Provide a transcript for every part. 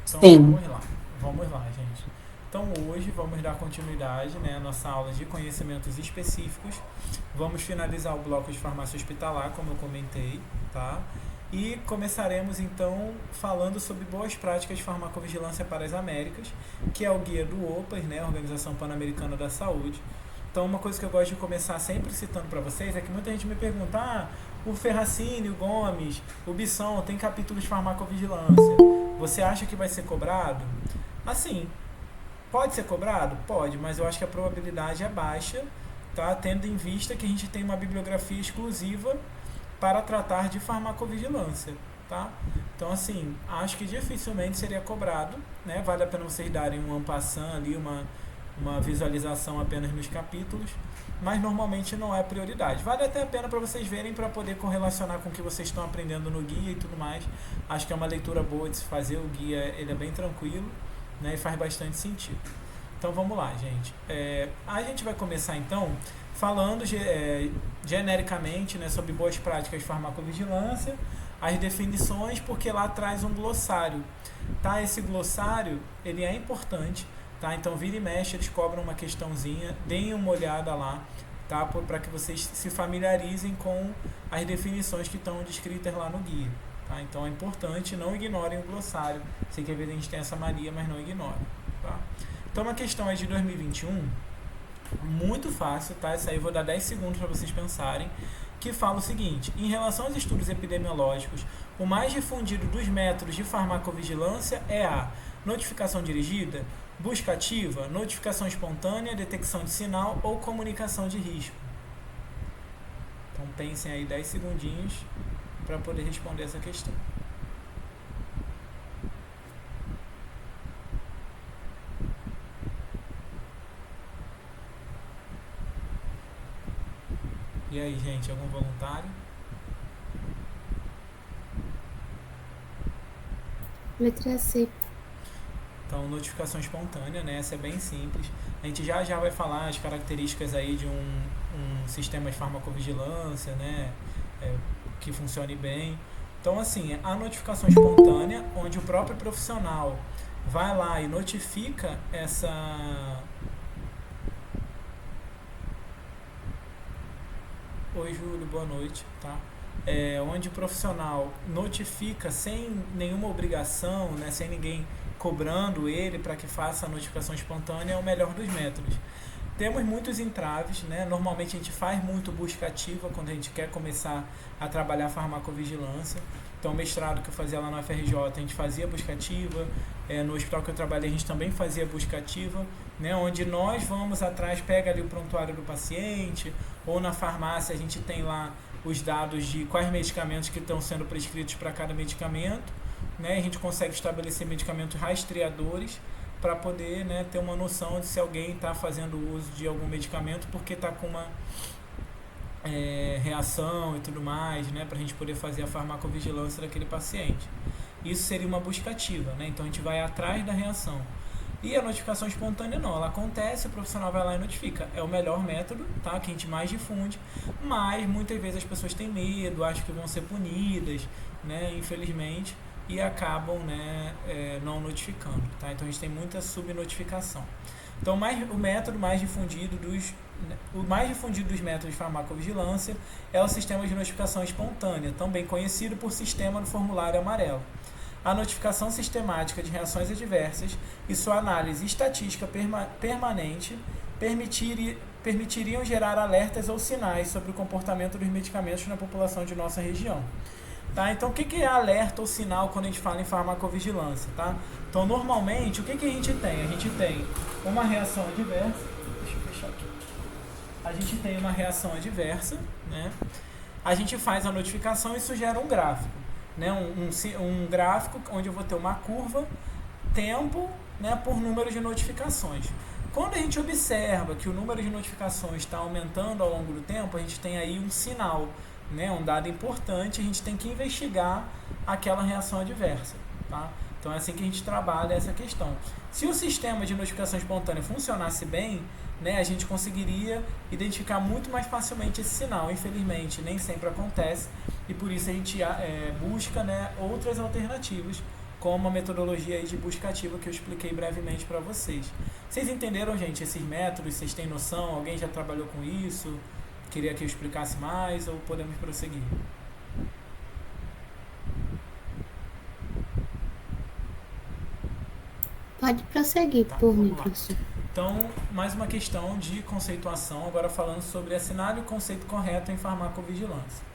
Então Sim. vamos lá, gente. Então hoje vamos dar continuidade, né, à nossa aula de conhecimentos específicos. Vamos finalizar o bloco de farmácia hospitalar, como eu comentei, tá? E começaremos então falando sobre boas práticas de farmacovigilância para as Américas, que é o guia do OPAS, né, Organização Pan-Americana da Saúde. Então uma coisa que eu gosto de começar sempre citando para vocês é que muita gente me pergunta: o Ferracini, o Gomes, o Bisson tem capítulos de farmacovigilância. Você acha que vai ser cobrado? Assim, pode ser cobrado? Pode, mas eu acho que a probabilidade é baixa, tá? Tendo em vista que a gente tem uma bibliografia exclusiva para tratar de farmacovigilância, tá? Então, assim, acho que dificilmente seria cobrado, né? Vale a pena vocês darem um ampassant ali, uma visualização apenas nos capítulos, mas normalmente não é prioridade. Vale até a pena para vocês verem, para poder correlacionar com o que vocês estão aprendendo no guia e tudo mais. Acho que é uma leitura boa de se fazer, o guia ele é bem tranquilo, né, e faz bastante sentido. Então vamos lá, gente. A gente vai começar então falando genericamente, né, sobre boas práticas de farmacovigilância, as definições, porque lá traz um glossário. Tá? Esse glossário ele é importante, tá? Então vira e mexe, eles cobram uma questãozinha, deem uma olhada lá, tá? Para que vocês se familiarizem com as definições que estão descritas lá no guia. Tá? Então é importante, não ignorem o glossário. Sei que às vezes a gente tem essa mania, mas não ignorem. Tá? Então uma questão é de 2021, muito fácil, tá? Isso aí eu vou dar 10 segundos para vocês pensarem, que fala o seguinte: em relação aos estudos epidemiológicos, o mais difundido dos métodos de farmacovigilância é a notificação dirigida, busca ativa, notificação espontânea, detecção de sinal ou comunicação de risco. Então pensem aí 10 segundinhos para poder responder essa questão. E aí, gente, algum voluntário? Letra C. Então, notificação espontânea, né? Essa é bem simples. A gente já vai falar as características aí de um sistema de farmacovigilância, né? Que funcione bem. Então, assim, a notificação espontânea, onde o próprio profissional vai lá e notifica essa. Oi, Júlio, boa noite, tá? Onde o profissional notifica sem nenhuma obrigação, né, sem ninguém cobrando ele para que faça a notificação espontânea, é o melhor dos métodos. Temos muitos entraves, né? Normalmente a gente faz muito busca ativa quando a gente quer começar a trabalhar farmacovigilância. Então, o mestrado que eu fazia lá no FRJ, a gente fazia busca ativa. No hospital que eu trabalhei, a gente também fazia busca ativa, né? Onde nós vamos atrás, pega ali o prontuário do paciente, ou na farmácia a gente tem lá os dados de quais medicamentos que estão sendo prescritos para cada medicamento, né? A gente consegue estabelecer medicamentos rastreadores para poder, né, ter uma noção de se alguém está fazendo uso de algum medicamento porque está com uma reação e tudo mais, né, para a gente poder fazer a farmacovigilância daquele paciente. Isso seria uma busca ativa, né? Então a gente vai atrás da reação. E a notificação espontânea não, ela acontece, o profissional vai lá e notifica. É o melhor método, tá? Que a gente mais difunde, mas muitas vezes as pessoas têm medo, acham que vão ser punidas, né? Infelizmente, e acabam, né, não notificando, tá? Então a gente tem muita subnotificação. Então o mais difundido dos métodos de farmacovigilância é o sistema de notificação espontânea, também conhecido por sistema do formulário amarelo. A notificação sistemática de reações adversas e sua análise estatística permanente permitiriam gerar alertas ou sinais sobre o comportamento dos medicamentos na população de nossa região. Tá? Então, o que é alerta ou sinal quando a gente fala em farmacovigilância? Tá? Então, normalmente, o que a gente tem? A gente tem uma reação adversa. Deixa eu fechar aqui. A gente tem uma reação adversa, né? A gente faz a notificação e isso gera um gráfico, né? Um gráfico onde eu vou ter uma curva, tempo, né, por número de notificações. Quando a gente observa que o número de notificações está aumentando ao longo do tempo, a gente tem aí um sinal, né, um dado importante, a gente tem que investigar aquela reação adversa. Tá? Então é assim que a gente trabalha essa questão. Se o sistema de notificação espontânea funcionasse bem, né, a gente conseguiria identificar muito mais facilmente esse sinal. Infelizmente, nem sempre acontece e por isso a gente busca, né, outras alternativas, como a metodologia aí de busca ativa que eu expliquei brevemente para vocês. Vocês entenderam, gente, esses métodos? Vocês têm noção? Alguém já trabalhou com isso? Queria que eu explicasse mais ou podemos prosseguir? Pode prosseguir Tá, por mim, vamos lá. professor. Então, mais uma questão de conceituação, agora falando sobre assinale o conceito correto em farmacovigilância.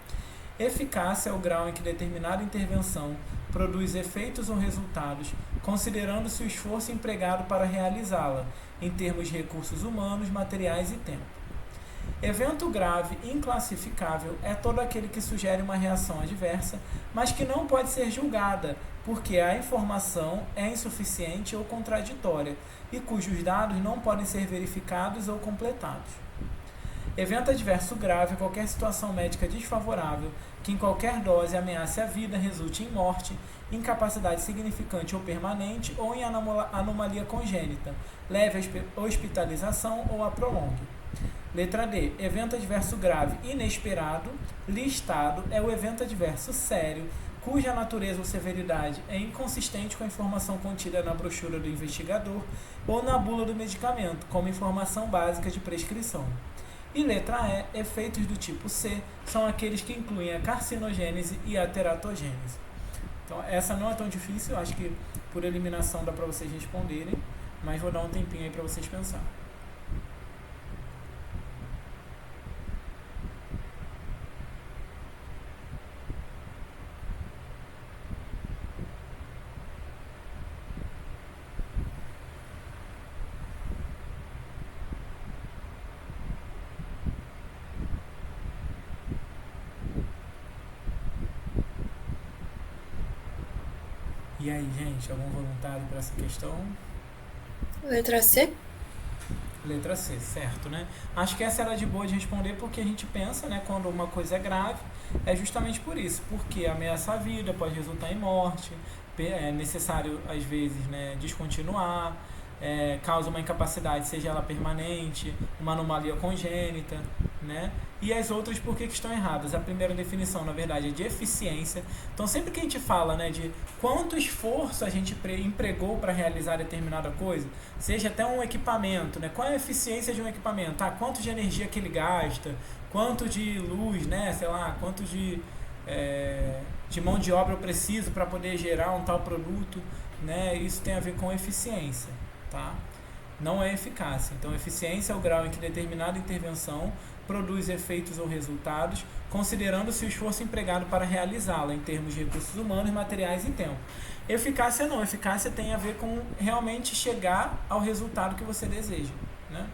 Eficácia é o grau em que determinada intervenção produz efeitos ou resultados, considerando-se o esforço empregado para realizá-la, em termos de recursos humanos, materiais e tempo. Evento grave inclassificável é todo aquele que sugere uma reação adversa, mas que não pode ser julgada, porque a informação é insuficiente ou contraditória, e cujos dados não podem ser verificados ou completados. Evento adverso grave é qualquer situação médica desfavorável que em qualquer dose ameace a vida, resulte em morte, incapacidade significante ou permanente ou em anomalia congênita, leve à hospitalização ou a prolongue. Letra D. Evento adverso grave inesperado, listado, é o evento adverso sério, cuja natureza ou severidade é inconsistente com a informação contida na brochura do investigador ou na bula do medicamento, como informação básica de prescrição. E letra E, efeitos do tipo C são aqueles que incluem a carcinogênese e a teratogênese. Então, essa não é tão difícil, acho que por eliminação dá para vocês responderem, mas vou dar um tempinho aí para vocês pensarem. E aí, gente, algum voluntário para essa questão? Letra C? Letra C, certo, né? Acho que essa era de boa de responder porque a gente pensa, né, quando uma coisa é grave, é justamente por isso, porque ameaça a vida, pode resultar em morte, é necessário, às vezes, né, descontinuar, causa uma incapacidade, seja ela permanente, uma anomalia congênita, né? E as outras por que estão erradas? A primeira definição, na verdade, é de eficiência. Então, sempre que a gente fala, né, de quanto esforço a gente empregou para realizar determinada coisa, seja até um equipamento, né? Qual é a eficiência de um equipamento? Quanto de energia que ele gasta? Quanto de luz, né? Sei lá, quanto de mão de obra eu preciso para poder gerar um tal produto, né? Isso tem a ver com eficiência, tá? Não é eficácia. Então, eficiência é o grau em que determinada intervenção produz efeitos ou resultados, considerando-se o esforço empregado para realizá-la, em termos de recursos humanos, materiais e tempo. Eficácia não. Eficácia tem a ver com realmente chegar ao resultado que você deseja, né?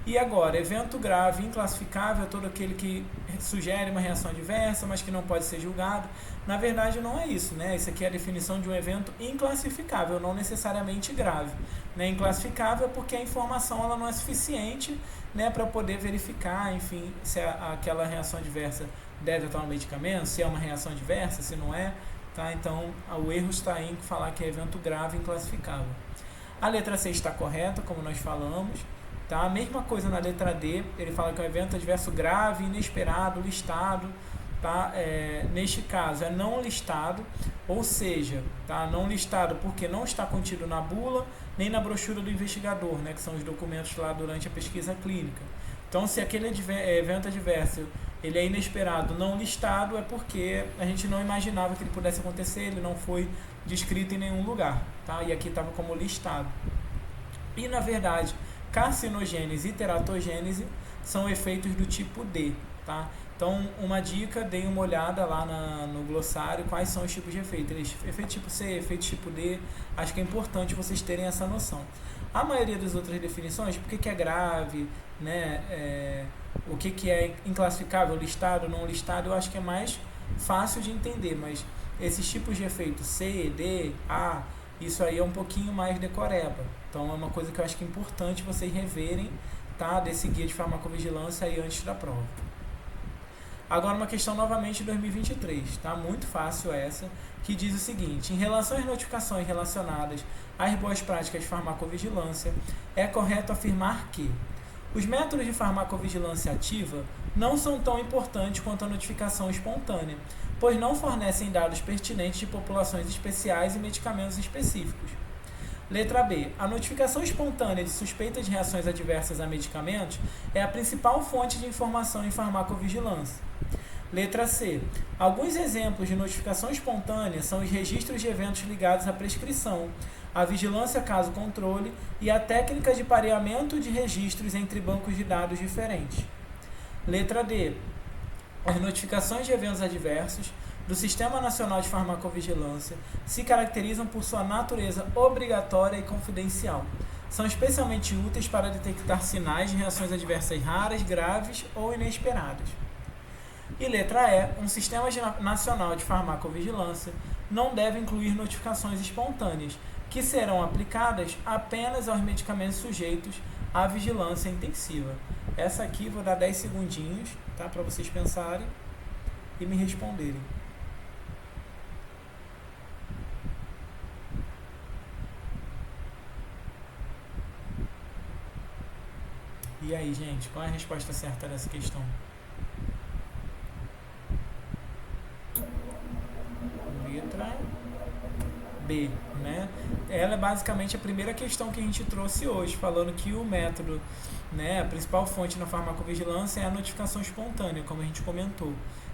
E agora, evento grave inclassificável é todo aquele que sugere uma reação adversa, mas que não pode ser julgado. Na verdade, não é isso, né? Isso aqui é a definição de um evento inclassificável, não necessariamente grave. Né? Inclassificável porque a informação ela não é suficiente, né, para poder verificar, enfim, se aquela reação adversa deve a tal medicamento, se é uma reação adversa, se não é. Tá? Então, o erro está em falar que é evento grave inclassificável. A letra C está correta, como nós falamos. Tá? A mesma coisa na letra D, ele fala que é um evento adverso grave, inesperado, listado. Tá? Neste caso é não listado, ou seja, tá? Não listado porque não está contido na bula nem na brochura do investigador, né? Que são os documentos lá durante a pesquisa clínica. Então, se aquele evento adverso ele é inesperado, não listado, é porque a gente não imaginava que ele pudesse acontecer, ele não foi descrito em nenhum lugar, tá? E aqui estava como listado. E, na verdade, carcinogênese e teratogênese são efeitos do tipo D, tá? Então, uma dica, deem uma olhada lá no glossário, quais são os tipos de efeito. Efeito tipo C, efeito tipo D, acho que é importante vocês terem essa noção. A maioria das outras definições, por que é grave, né, o que é inclassificável, listado, não listado, eu acho que é mais fácil de entender, mas esses tipos de efeito C, D, A, isso aí é um pouquinho mais decoreba. Então, é uma coisa que eu acho que é importante vocês reverem, tá, desse guia de farmacovigilância aí antes da prova. Agora uma questão novamente de 2023, tá? Muito fácil essa, que diz o seguinte: em relação às notificações relacionadas às boas práticas de farmacovigilância, é correto afirmar que os métodos de farmacovigilância ativa não são tão importantes quanto a notificação espontânea, pois não fornecem dados pertinentes de populações especiais e medicamentos específicos. Letra B. A notificação espontânea de suspeita de reações adversas a medicamentos é a principal fonte de informação em farmacovigilância. Letra C. Alguns exemplos de notificação espontânea são os registros de eventos ligados à prescrição, a vigilância caso controle e a técnica de pareamento de registros entre bancos de dados diferentes. Letra D. As notificações de eventos adversos do Sistema Nacional de Farmacovigilância se caracterizam por sua natureza obrigatória e confidencial. São especialmente úteis para detectar sinais de reações adversas raras, graves ou inesperadas. E letra E. Um Sistema Nacional de Farmacovigilância não deve incluir notificações espontâneas, que serão aplicadas apenas aos medicamentos sujeitos à vigilância intensiva. Essa aqui vou dar 10 segundinhos, tá, para vocês pensarem e me responderem. E aí, gente, qual é a resposta certa dessa questão? Letra B, né? Ela é basicamente a primeira questão que a gente trouxe hoje, falando que o método, né, a principal fonte na farmacovigilância é a notificação espontânea, como a gente comentou.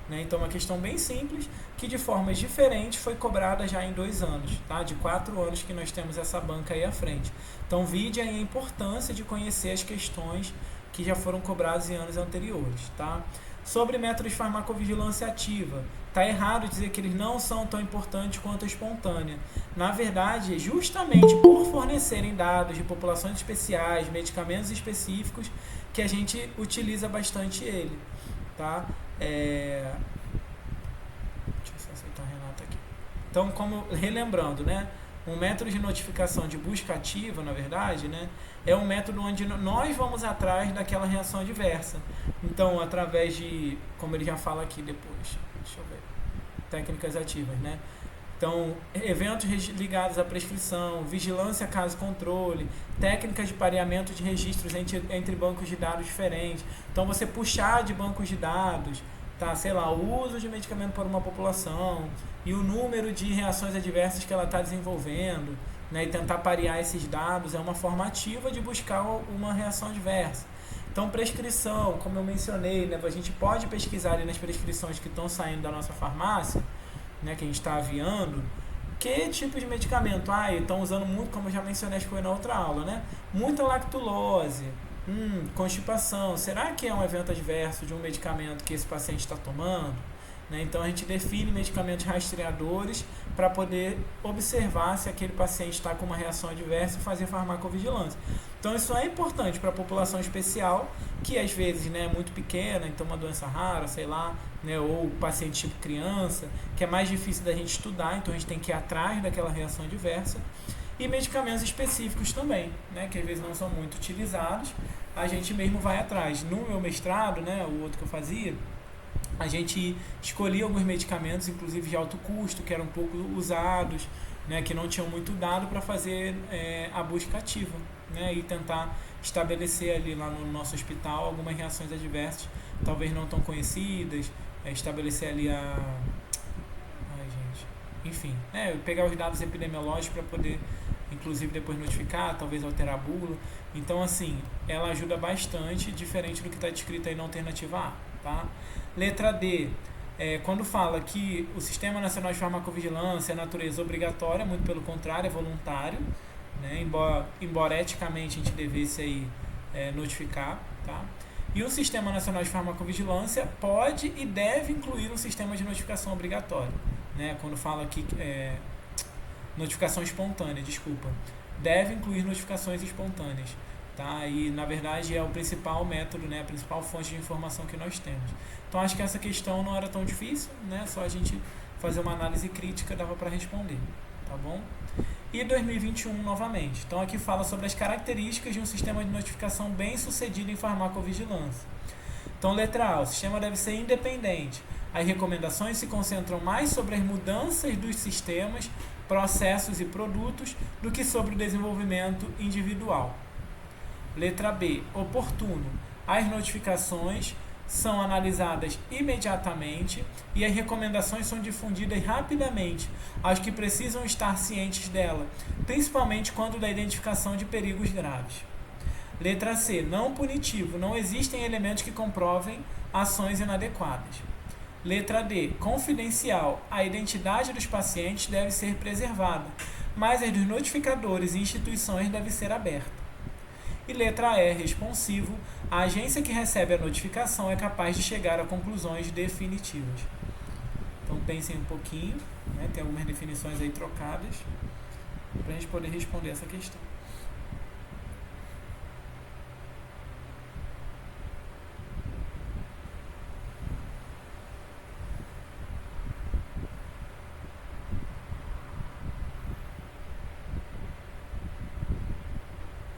Né? Então, uma questão bem simples, que de formas diferentes foi cobrada já em 2 anos, tá? De 4 anos que nós temos essa banca aí à frente. Então, vide aí a importância de conhecer as questões que já foram cobradas em anos anteriores, tá? Sobre métodos de farmacovigilância ativa, está errado dizer que eles não são tão importantes quanto a espontânea. Na verdade, é justamente por fornecerem dados de populações especiais, medicamentos específicos, que a gente utiliza bastante ele, tá? Deixa eu só aceitar a Renata aqui. Então, como relembrando, né? Um método de notificação de busca ativa, na verdade, né, é um método onde nós vamos atrás daquela reação adversa. Então, através de, como ele já fala aqui depois, deixa eu ver, técnicas ativas, né? Então, eventos ligados à prescrição, vigilância caso controle, técnicas de pareamento de registros entre bancos de dados diferentes. Então, você puxar de bancos de dados, tá, sei lá, o uso de medicamento por uma população e o número de reações adversas que ela está desenvolvendo, né, e tentar parear esses dados é uma forma ativa de buscar uma reação adversa. Então, prescrição, como eu mencionei, né, a gente pode pesquisar ali nas prescrições que estão saindo da nossa farmácia, né, que a gente está aviando, que tipo de medicamento? Estão usando muito, como eu já mencionei, acho que foi na outra aula, né? Muita lactulose, constipação. Será que é um evento adverso de um medicamento que esse paciente está tomando? Né? Então, a gente define medicamentos rastreadores para poder observar se aquele paciente está com uma reação adversa e fazer farmacovigilância. Então, isso é importante para a população especial, que às vezes, né, é muito pequena, então uma doença rara, sei lá, né, ou paciente tipo criança, que é mais difícil da gente estudar, então a gente tem que ir atrás daquela reação adversa. E medicamentos específicos também, né, que às vezes não são muito utilizados, a gente mesmo vai atrás. No meu mestrado, né, o outro que eu fazia, a gente escolhia alguns medicamentos, inclusive de alto custo, que eram pouco usados, né, que não tinham muito dado para fazer a busca ativa, né, e tentar estabelecer ali lá no nosso hospital algumas reações adversas, talvez não tão conhecidas, estabelecer ali enfim, né, pegar os dados epidemiológicos para poder, inclusive, depois notificar, talvez alterar a bula. Então, assim, ela ajuda bastante, diferente do que está descrito aí na alternativa A, tá? Letra D, quando fala que o Sistema Nacional de Farmacovigilância é natureza obrigatória, muito pelo contrário, é voluntário, né? Embora eticamente a gente devesse aí, notificar, tá? E o Sistema Nacional de Farmacovigilância pode e deve incluir um sistema de notificação obrigatório, né? Quando fala aqui notificação espontânea, deve incluir notificações espontâneas, tá? E na verdade é o principal método, né? A principal fonte de informação que nós temos. Então acho que essa questão não era tão difícil, né? Só a gente fazer uma análise crítica dava para responder, tá bom? E 2021 novamente. Então aqui fala sobre as características de um sistema de notificação bem sucedido em farmacovigilância. Então, letra A, o sistema deve ser independente. As recomendações se concentram mais sobre as mudanças dos sistemas, processos e produtos do que sobre o desenvolvimento individual. Letra B, oportuno. As notificações são analisadas imediatamente e as recomendações são difundidas rapidamente aos que precisam estar cientes dela, principalmente quando da identificação de perigos graves. Letra C. Não punitivo. Não existem elementos que comprovem ações inadequadas. Letra D. Confidencial. A identidade dos pacientes deve ser preservada, mas as dos notificadores e instituições deve ser aberta. E letra E. Responsivo. A agência que recebe a notificação é capaz de chegar a conclusões definitivas. Então pensem um pouquinho, né? Tem algumas definições aí trocadas para a gente poder responder essa questão.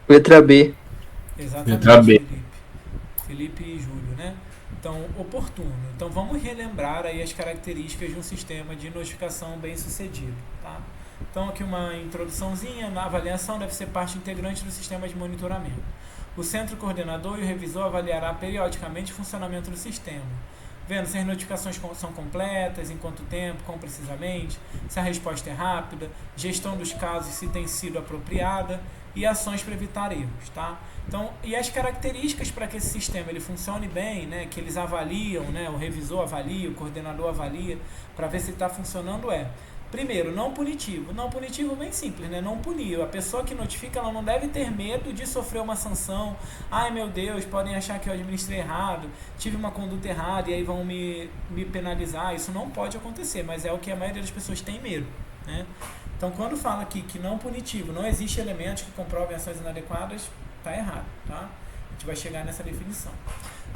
Letra B. Exatamente, Letra B. Felipe e Júlio, né? Então, oportuno. Então, vamos relembrar aí as características de um sistema de notificação bem sucedido, tá? Então, aqui uma introduçãozinha. Na avaliação deve ser parte integrante do sistema de monitoramento. O centro coordenador e o revisor avaliará periodicamente o funcionamento do sistema, vendo se as notificações são completas, em quanto tempo, quão precisamente, se a resposta é rápida, gestão dos casos, se tem sido apropriada, e ações para evitar erros, tá? Então, e as características para que esse sistema ele funcione bem, né, que eles avaliam, né, o revisor avalia, o coordenador avalia, para ver se está funcionando primeiro, não punitivo. Não punitivo bem simples, né? Não punir. A pessoa que notifica, ela não deve ter medo de sofrer uma sanção. Ai, meu Deus, podem achar que eu administrei errado, tive uma conduta errada e aí vão me penalizar. Isso não pode acontecer, mas é o que a maioria das pessoas tem medo, né? Então, quando fala aqui que não punitivo, não existe elementos que comprovem ações inadequadas, está errado, tá? A gente vai chegar nessa definição.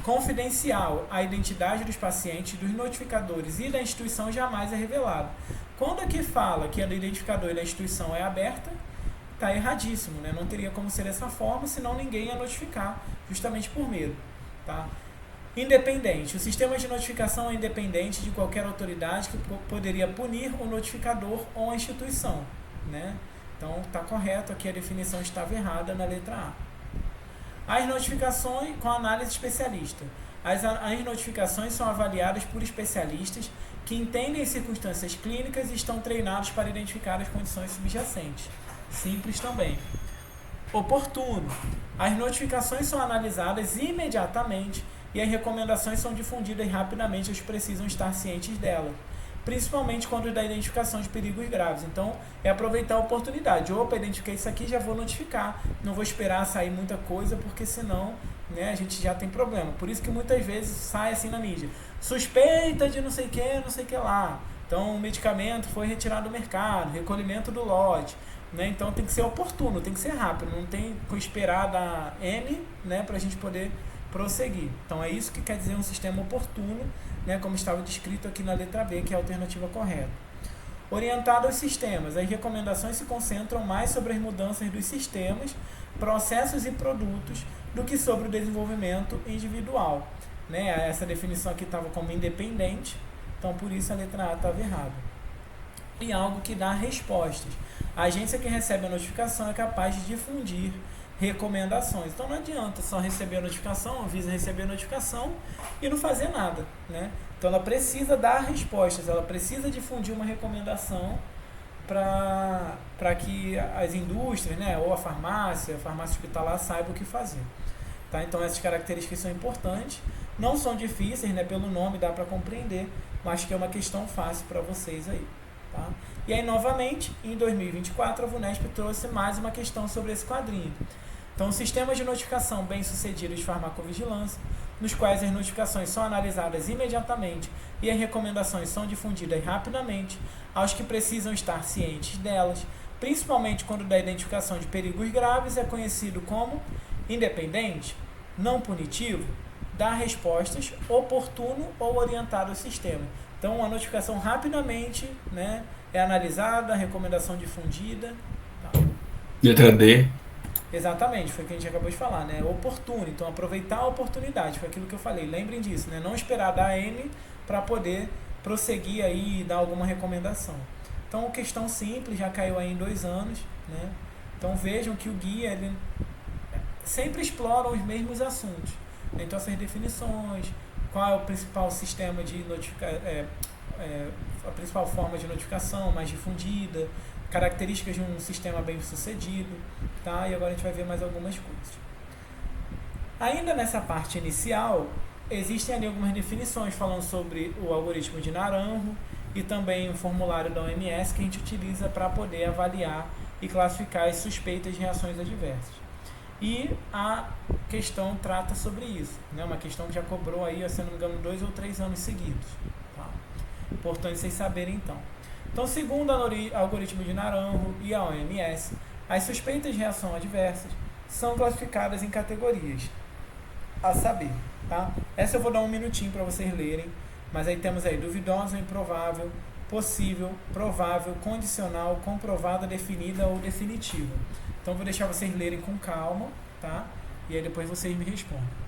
Confidencial, a identidade dos pacientes, dos notificadores e da instituição jamais é revelada. Quando aqui fala que a do identificador e da instituição é aberta, está erradíssimo, né? Não teria como ser dessa forma, senão ninguém ia notificar, justamente por medo, tá? Independente. O sistema de notificação é independente de qualquer autoridade que poderia punir o notificador ou a instituição, né? Então, está correto, aqui a definição estava errada na letra A. As notificações com análise especialista. As notificações são avaliadas por especialistas que entendem as circunstâncias clínicas e estão treinados para identificar as condições subjacentes. Simples também. Oportuno. As notificações são analisadas imediatamente e as recomendações são difundidas rapidamente aos que precisam estar cientes dela, principalmente quando da identificação de perigos graves. Então, é aproveitar a oportunidade. Opa, identifiquei isso aqui, já vou notificar. Não vou esperar sair muita coisa, porque senão, né, a gente já tem problema. Por isso que muitas vezes sai assim na mídia. Suspeita de não sei o que lá. Então, o medicamento foi retirado do mercado, recolhimento do lote. Né? Então, tem que ser oportuno, tem que ser rápido. Não tem que esperar da N, né, para a gente poder prosseguir. Então, é isso que quer dizer um sistema oportuno, né, como estava descrito aqui na letra B, que é a alternativa correta. Orientado aos sistemas, as recomendações se concentram mais sobre as mudanças dos sistemas, processos e produtos do que sobre o desenvolvimento individual. Né? Essa definição aqui estava como independente, então por isso a letra A estava errada. E algo que dá respostas. A agência que recebe a notificação é capaz de difundir recomendações. Então não adianta só receber a notificação, avisa receber a notificação e não fazer nada, né? Então ela precisa dar respostas, ela precisa difundir uma recomendação para que as indústrias, né, ou a farmácia hospitalar saibam o que fazer. Tá? Então essas características são importantes, não são difíceis, né, pelo nome dá para compreender, mas que é uma questão fácil para vocês aí. Tá? E aí novamente, em 2024, a VUNESP trouxe mais uma questão sobre esse quadrinho. Então, sistemas de notificação bem-sucedidos de farmacovigilância, nos quais as notificações são analisadas imediatamente e as recomendações são difundidas rapidamente aos que precisam estar cientes delas, principalmente quando da identificação de perigos graves, é conhecido como independente, não punitivo, dá respostas, oportuno ou orientado ao sistema. Então, a notificação rapidamente, né, é analisada, a recomendação difundida. Tá. Letra D. Exatamente, foi o que a gente acabou de falar, né? Oportuno, então aproveitar a oportunidade, foi aquilo que eu falei, lembrem disso, né? Não esperar dar N para poder prosseguir aí e dar alguma recomendação. Então, questão simples, já caiu aí em 2 anos, né? Então, vejam que o guia, ele sempre explora os mesmos assuntos. Então, essas definições, qual é o principal sistema de a principal forma de notificação mais difundida, características de um sistema bem sucedido, tá? E agora a gente vai ver mais algumas coisas. Ainda nessa parte inicial, existem ali algumas definições falando sobre o algoritmo de Naranjo e também o formulário da OMS que a gente utiliza para poder avaliar e classificar as suspeitas de reações adversas. E a questão trata sobre isso, né? Uma questão que já cobrou aí, se não me engano, 2 ou 3 anos seguidos. Tá? Importante vocês saberem então. Então, segundo o algoritmo de Naranjo e a OMS, as suspeitas de reação adversas são classificadas em categorias, a saber, tá? Essa eu vou dar um minutinho para vocês lerem, mas aí temos aí duvidosa, improvável, possível, provável, condicional, comprovada, definida ou definitiva. Então vou deixar vocês lerem com calma, tá? E aí depois vocês me respondem.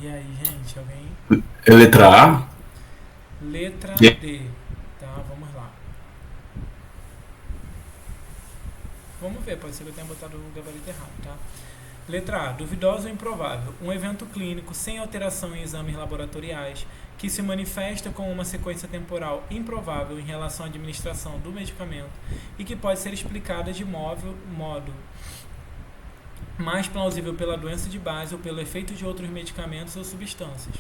E aí, gente, alguém? Letra A. Letra D. Tá, vamos lá. Vamos ver, pode ser que eu tenha botado o gabarito errado, tá? Letra A. Duvidoso ou improvável. Um evento clínico sem alteração em exames laboratoriais que se manifesta com uma sequência temporal improvável em relação à administração do medicamento e que pode ser explicada de modo mais plausível pela doença de base ou pelo efeito de outros medicamentos ou substâncias.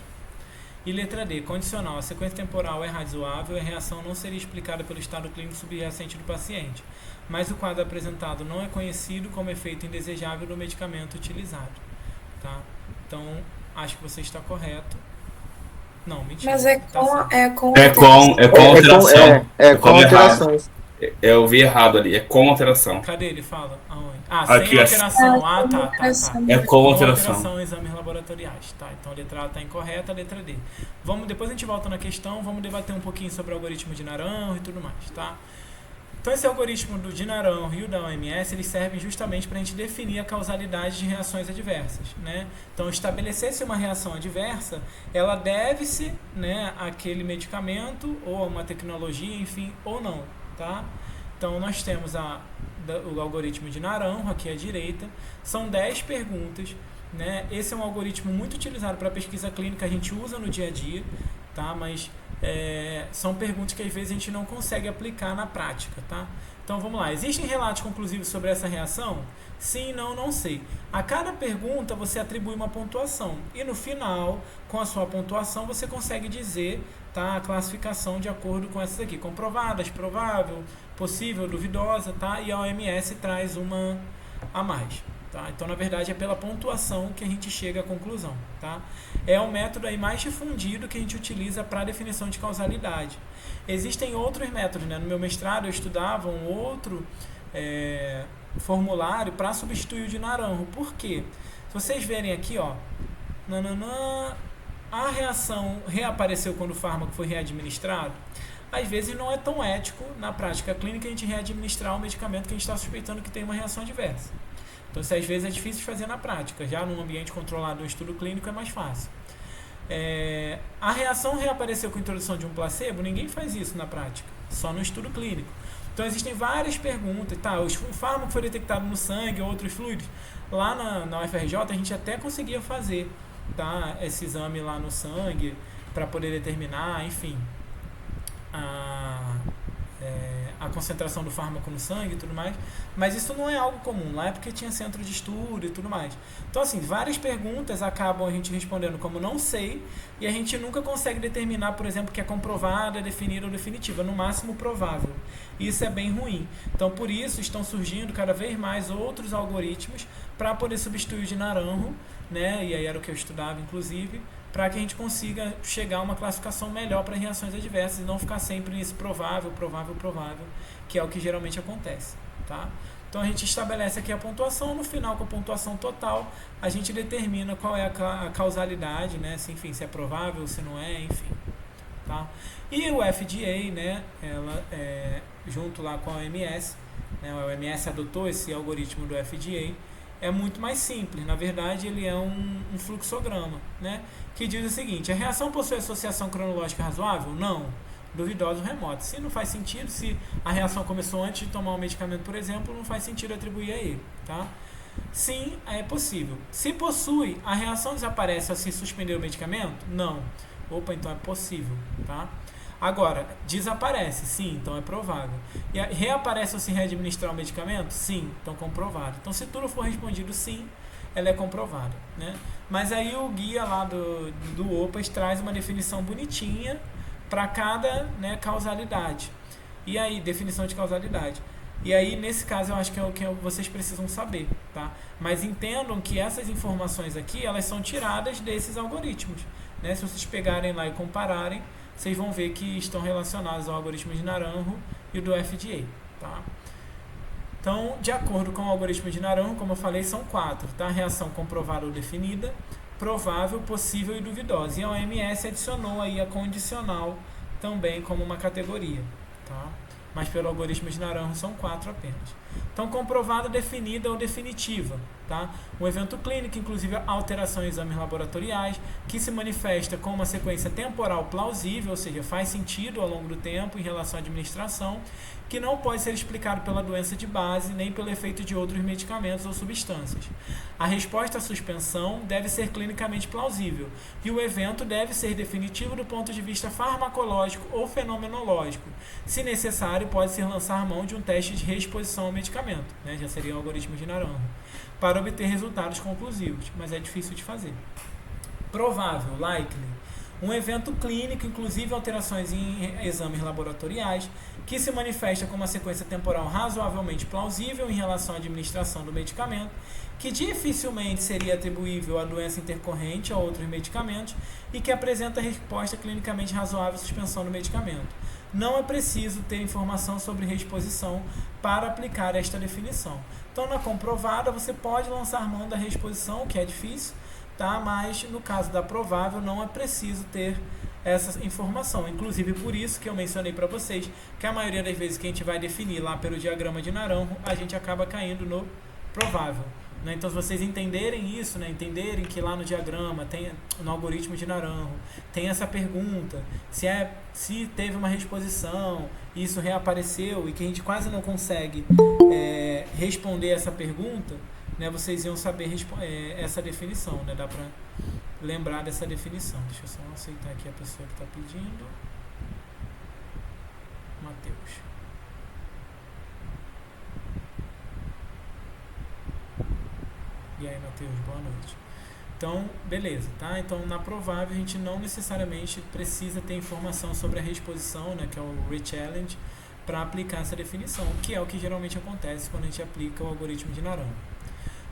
E letra D, condicional. A sequência temporal é razoável e a reação não seria explicada pelo estado clínico subjacente do paciente, mas o quadro apresentado não é conhecido como efeito indesejável do medicamento utilizado. Tá? Então, acho que você está correto. Não, mentira. Mas é tá com, certo. é com É com alteração. Com alterações. Eu vi errado ali. É com alteração. Cadê ele? Fala. Aonde? Ah, Aqui, sem alteração. Ah, tá. É com alteração. alteração em exames laboratoriais. Tá, então a letra A está incorreta, a letra D. Depois a gente volta na questão, vamos debater um pouquinho sobre o algoritmo de Naranjo e tudo mais, tá? Então esse algoritmo do de Naranjo e o da OMS, eles servem justamente para a gente definir a causalidade de reações adversas, né? Então estabelecer-se uma reação adversa, ela deve-se, né, àquele medicamento ou a uma tecnologia, enfim, ou não, tá? Então nós temos o algoritmo de Naranjo aqui à direita, são 10 perguntas, né? Esse é um algoritmo muito utilizado para pesquisa clínica, a gente usa no dia a dia, tá? Mas são perguntas que às vezes a gente não consegue aplicar na prática, tá? Então vamos lá, existem relatos conclusivos sobre essa reação? Sim, não, não sei. A cada pergunta você atribui uma pontuação e no final, com a sua pontuação, você consegue dizer, tá, a classificação de acordo com essas aqui, comprovadas, provável, possível, duvidosa, tá? E a OMS traz uma a mais. Tá? Então, na verdade, é pela pontuação que a gente chega à conclusão. Tá? É o método aí mais difundido que a gente utiliza para a definição de causalidade. Existem outros métodos, né? No meu mestrado eu estudava um outro formulário para substituir o de Naranjo. Por quê? Se vocês verem aqui, ó, a reação reapareceu quando o fármaco foi readministrado. Às vezes não é tão ético na prática clínica a gente readministrar um medicamento que a gente está suspeitando que tem uma reação adversa. Então, isso às vezes é difícil de fazer na prática. Já num ambiente controlado do estudo clínico é mais fácil. A reação reapareceu com a introdução de um placebo, ninguém faz isso na prática, só no estudo clínico. Então, existem várias perguntas. Tá, o fármaco foi detectado no sangue ou outros fluidos. Lá na UFRJ, a gente até conseguia fazer, tá, esse exame lá no sangue para poder determinar, enfim, a concentração do fármaco no sangue e tudo mais, mas isso não é algo comum, lá é porque tinha centro de estudo e tudo mais. Então, assim, várias perguntas acabam a gente respondendo como não sei, e a gente nunca consegue determinar, por exemplo, que é comprovada, definida ou definitiva, no máximo provável. Isso é bem ruim. Então, por isso, estão surgindo cada vez mais outros algoritmos para poder substituir o de Naranjo, né? E aí era o que eu estudava, inclusive, para que a gente consiga chegar a uma classificação melhor para reações adversas e não ficar sempre nesse provável, que é o que geralmente acontece, tá? Então a gente estabelece aqui a pontuação, no final com a pontuação total a gente determina qual é a causalidade, né? Se, enfim, se é provável, se não é, enfim, tá? E o FDA, né, ela, junto lá com a OMS, né, a OMS adotou esse algoritmo do FDA, é muito mais simples. Na verdade, ele é um fluxograma, né, que diz o seguinte: a reação possui associação cronológica razoável? Não. Duvidoso, remoto. Se não faz sentido, se a reação começou antes de tomar um medicamento, por exemplo, não faz sentido atribuir a ele, tá? Sim, é possível. Se possui, a reação desaparece ao se suspender o medicamento? Não. Opa, então é possível, tá? Agora, desaparece? Sim, então é provável. E reaparece ao se readministrar o medicamento? Sim, então comprovado. Então, se tudo for respondido sim, ela é comprovada, né? Mas aí o guia lá do OPAS traz uma definição bonitinha para cada, né, causalidade. E aí, definição de causalidade. E aí, nesse caso, eu acho que é o que vocês precisam saber, tá? Mas entendam que essas informações aqui, elas são tiradas desses algoritmos, né? Se vocês pegarem lá e compararem, vocês vão ver que estão relacionados ao algoritmo de Naranjo e do FDA, tá? Então, de acordo com o algoritmo de Naranjo, como eu falei, são 4, tá? Reação comprovada ou definida, provável, possível e duvidosa. E a OMS adicionou aí a condicional também como uma categoria, tá? Mas pelo algoritmo de Naranjo são 4 apenas. Então, comprovada, definida ou definitiva, tá? Um evento clínico, inclusive alteração em exames laboratoriais, que se manifesta com uma sequência temporal plausível, ou seja, faz sentido ao longo do tempo em relação à administração, que não pode ser explicado pela doença de base, nem pelo efeito de outros medicamentos ou substâncias. A resposta à suspensão deve ser clinicamente plausível, e o evento deve ser definitivo do ponto de vista farmacológico ou fenomenológico. Se necessário, pode-se lançar mão de um teste de reexposição ao medicamento, né? Já seria o algoritmo de Naranjo, para obter resultados conclusivos, mas é difícil de fazer. Provável, likely. Um evento clínico, inclusive alterações em exames laboratoriais, que se manifesta com uma sequência temporal razoavelmente plausível em relação à administração do medicamento, que dificilmente seria atribuível à doença intercorrente a outros medicamentos e que apresenta resposta clinicamente razoável à suspensão do medicamento. Não é preciso ter informação sobre reexposição para aplicar esta definição. Então, na comprovada, você pode lançar mão da reexposição, que é difícil, tá? Mas no caso da provável não é preciso ter essa informação. Inclusive por isso que eu mencionei para vocês que a maioria das vezes que a gente vai definir lá pelo diagrama de Naranjo, a gente acaba caindo no provável, né? Então, se vocês entenderem isso, né, entenderem que lá no diagrama, no algoritmo de Naranjo, tem essa pergunta, se teve uma reexposição, isso reapareceu e que a gente quase não consegue responder essa pergunta, né, vocês iam saber essa definição, né? Dá para lembrar dessa definição. Deixa eu só aceitar aqui a pessoa que está pedindo. Matheus. E aí, Matheus, boa noite. Então, beleza, tá? Então, na provável, a gente não necessariamente precisa ter informação sobre a reexposição, né, que é o re-challenge, para aplicar essa definição, que é o que geralmente acontece quando a gente aplica o algoritmo de Naranjo.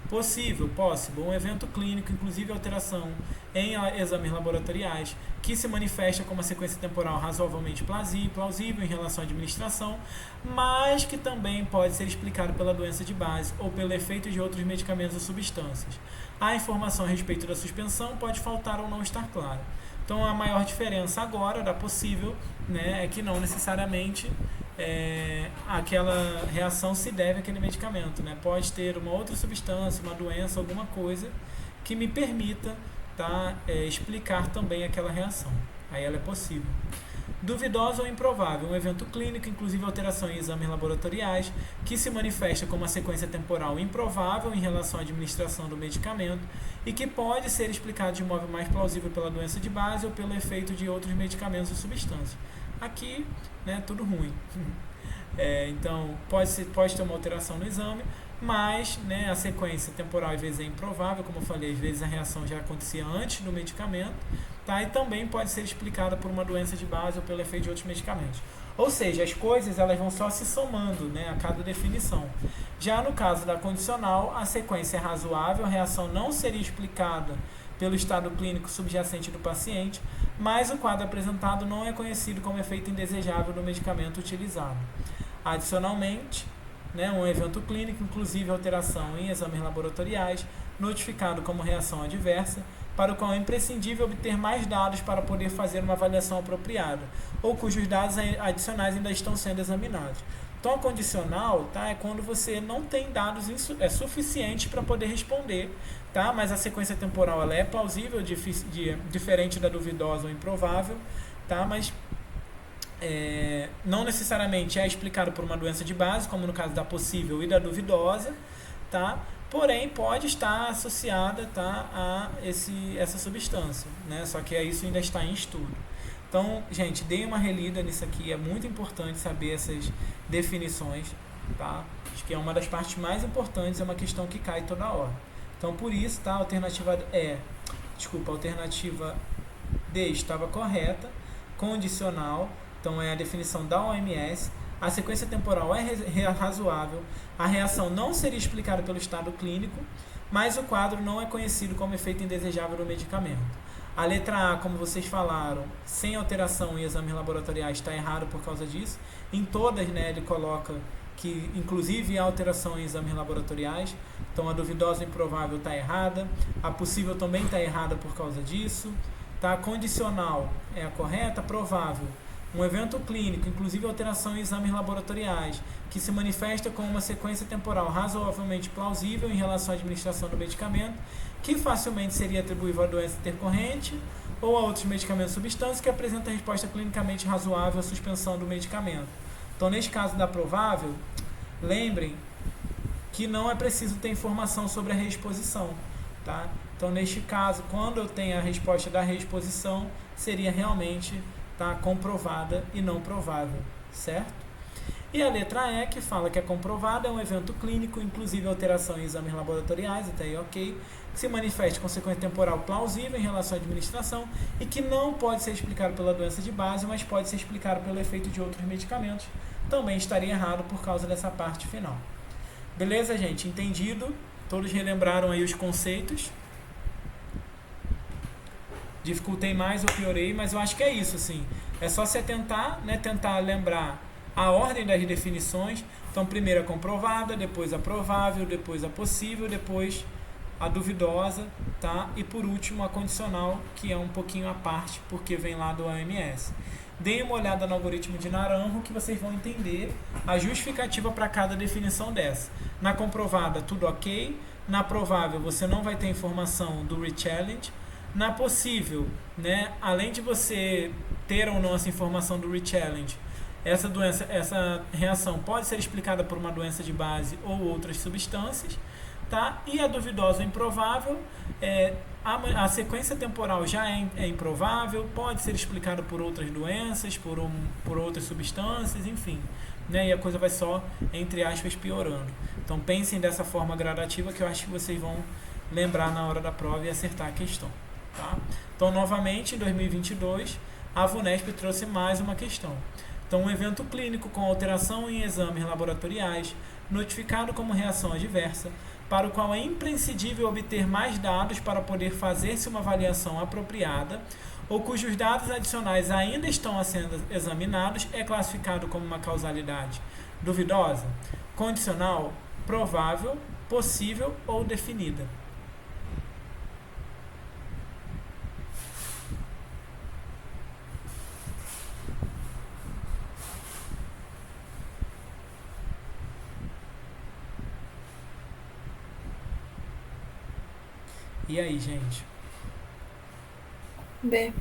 Possível, possible, um evento clínico, inclusive alteração em exames laboratoriais, que se manifesta com uma sequência temporal razoavelmente plausível em relação à administração, mas que também pode ser explicado pela doença de base ou pelo efeito de outros medicamentos ou substâncias. A informação a respeito da suspensão pode faltar ou não estar clara. Então, a maior diferença agora da possível, né, é que não necessariamente aquela reação se deve àquele medicamento, né? Pode ter uma outra substância, uma doença, alguma coisa que me permita, tá, explicar também aquela reação. Aí ela é possível. Duvidosa ou improvável, um evento clínico, inclusive alteração em exames laboratoriais, que se manifesta com uma sequência temporal improvável em relação à administração do medicamento e que pode ser explicado de modo mais plausível pela doença de base ou pelo efeito de outros medicamentos ou substâncias. Aqui, né, tudo ruim. Então, pode ter uma alteração no exame, mas, né, a sequência temporal às vezes é improvável, como eu falei, às vezes a reação já acontecia antes do medicamento, tá? E também pode ser explicada por uma doença de base ou pelo efeito de outros medicamentos. Ou seja, as coisas elas vão só se somando, né, a cada definição. Já no caso da condicional, a sequência é razoável, a reação não seria explicada pelo estado clínico subjacente do paciente, mas o quadro apresentado não é conhecido como efeito indesejável do medicamento utilizado. Adicionalmente, né, um evento clínico, inclusive alteração em exames laboratoriais, notificado como reação adversa, para o qual é imprescindível obter mais dados para poder fazer uma avaliação apropriada, ou cujos dados adicionais ainda estão sendo examinados. Então, a condicional, tá, é quando você não tem dados suficientes para poder responder, tá, mas a sequência temporal ela é plausível, diferente da duvidosa ou improvável, tá, mas não necessariamente é explicado por uma doença de base, como no caso da possível e da duvidosa, tá? Porém pode estar associada, tá, a essa substância, né? Só que isso ainda está em estudo. Então, gente, deem uma relida nisso aqui, é muito importante saber essas definições, tá? Acho que é uma das partes mais importantes, é uma questão que cai toda hora. Então, por isso, tá, a alternativa D estava correta, condicional. Então, é a definição da OMS. A sequência temporal é razoável. A reação não seria explicada pelo estado clínico, mas o quadro não é conhecido como efeito indesejável do medicamento. A letra A, como vocês falaram, sem alteração em exames laboratoriais, está errado por causa disso. Em todas, né, ele coloca que, inclusive, há alteração em exames laboratoriais. Então, a duvidosa e improvável está errada. A possível também está errada por causa disso. Tá? A condicional é a correta. Provável, um evento clínico, inclusive alteração em exames laboratoriais, que se manifesta com uma sequência temporal razoavelmente plausível em relação à administração do medicamento, que facilmente seria atribuível à doença intercorrente ou a outros medicamentos ou substâncias que apresentam resposta clinicamente razoável à suspensão do medicamento. Então, neste caso da provável, lembrem que não é preciso ter informação sobre a reexposição, tá? Então, neste caso, quando eu tenho a resposta da reexposição, seria realmente, tá, comprovada e não provável, certo? E a letra E, que fala que é comprovada, é um evento clínico, inclusive alteração em exames laboratoriais, até aí ok, que se manifesta com sequência temporal plausível em relação à administração e que não pode ser explicado pela doença de base, mas pode ser explicado pelo efeito de outros medicamentos. Também estaria errado por causa dessa parte final. Beleza, gente? Entendido? Todos relembraram aí os conceitos? Dificultei mais ou piorei, mas eu acho que é isso, assim. É só você tentar, né, tentar lembrar a ordem das definições. Então, primeiro a comprovada, depois a provável, depois a possível, depois a duvidosa, tá? E por último a condicional, que é um pouquinho à parte, porque vem lá do OMS. Deem uma olhada no algoritmo de Naranjo, que vocês vão entender a justificativa para cada definição dessa. Na comprovada, tudo ok. Na provável, você não vai ter informação do rechallenge. Na possível, né, além de você ter ou não essa informação do rechallenge, essa reação pode ser explicada por uma doença de base ou outras substâncias, tá? E a duvidosa ou improvável, a sequência temporal já é improvável, pode ser explicada por outras doenças, por outras substâncias, enfim, né? E a coisa vai só, entre aspas, piorando. Então pensem dessa forma gradativa, que eu acho que vocês vão lembrar na hora da prova e acertar a questão. Tá? Então, novamente, em 2022, a VUNESP trouxe mais uma questão. Então, um evento clínico com alteração em exames laboratoriais, notificado como reação adversa, para o qual é imprescindível obter mais dados para poder fazer-se uma avaliação apropriada, ou cujos dados adicionais ainda estão sendo examinados, é classificado como uma causalidade duvidosa, condicional, provável, possível ou definida. E aí, gente? B.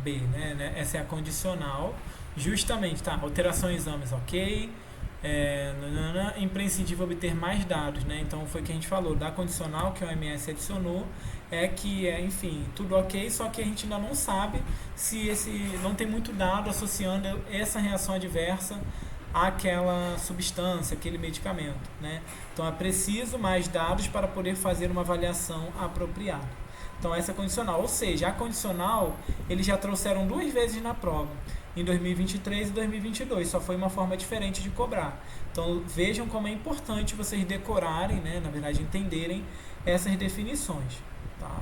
B, né? Essa é a condicional. Justamente, tá? Alteração em exames, ok. imprescindível obter mais dados, né? Então foi o que a gente falou, da condicional que a OMS adicionou, enfim, tudo ok, só que a gente ainda não sabe se não tem muito dado associando essa reação adversa àquela substância, aquele medicamento, né? Então é preciso mais dados para poder fazer uma avaliação apropriada. Então essa é a condicional, ou seja, a condicional eles já trouxeram 2 vezes na prova, em 2023 e 2022, só foi uma forma diferente de cobrar. Então vejam como é importante vocês decorarem, né, na verdade entenderem essas definições. Tá?